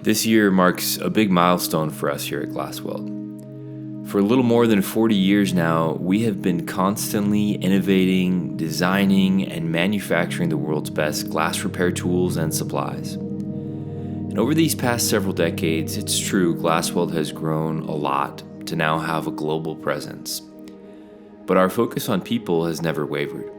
This year marks a big milestone for us here at GlasWeld. For a little more than 40 years now, we have been constantly innovating, designing, and manufacturing the world's best glass repair tools and supplies. And over these past several decades, it's true, GlasWeld has grown a lot to now have a global presence. But our focus on people has never wavered.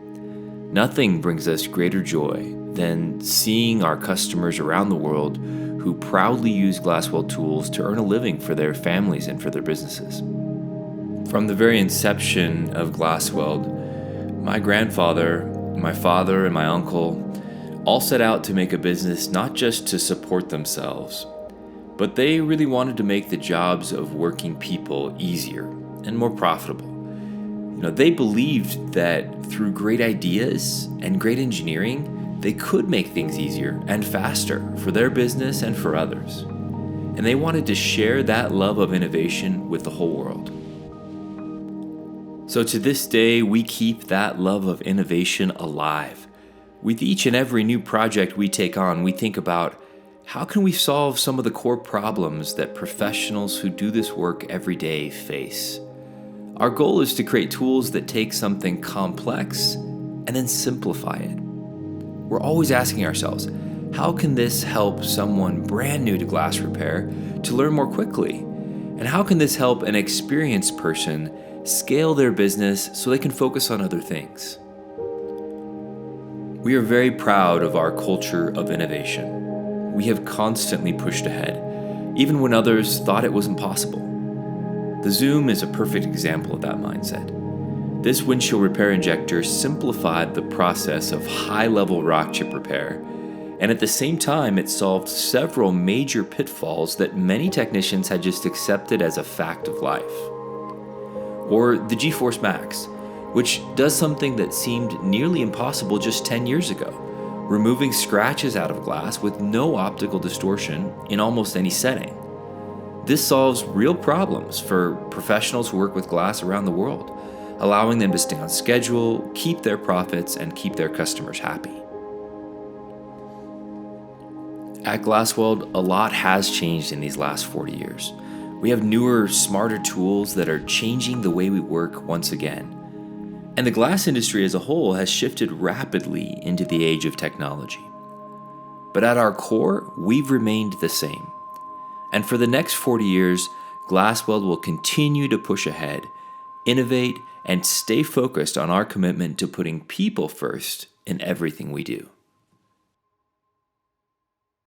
Nothing brings us greater joy than seeing our customers around the world who proudly use GlasWeld tools to earn a living for their families and for their businesses. From the very inception of GlasWeld, my grandfather, my father, and my uncle all set out to make a business not just to support themselves, but they really wanted to make the jobs of working people easier and more profitable. They believed that through great ideas and great engineering, they could make things easier and faster for their business and for others. And they wanted to share that love of innovation with the whole world. So to this day, we keep that love of innovation alive. With each and every new project we take on, we think about how can we solve some of the core problems that professionals who do this work every day face. Our goal is to create tools that take something complex and then simplify it. We're always asking ourselves, how can this help someone brand new to glass repair to learn more quickly? And how can this help an experienced person scale their business so they can focus on other things? We are very proud of our culture of innovation. We have constantly pushed ahead, even when others thought it was impossible. The Zoom is a perfect example of that mindset. This windshield repair injector simplified the process of high-level rock chip repair, and at the same time it solved several major pitfalls that many technicians had just accepted as a fact of life. Or the G-Force Max, which does something that seemed nearly impossible just 10 years ago, removing scratches out of glass with no optical distortion in almost any setting. This solves real problems for professionals who work with glass around the world, allowing them to stay on schedule, keep their profits, and keep their customers happy. At GlasWeld, a lot has changed in these last 40 years. We have newer, smarter tools that are changing the way we work once again. And the glass industry as a whole has shifted rapidly into the age of technology. But at our core, we've remained the same. And for the next 40 years, GlasWeld will continue to push ahead, innovate, and stay focused on our commitment to putting people first in everything we do.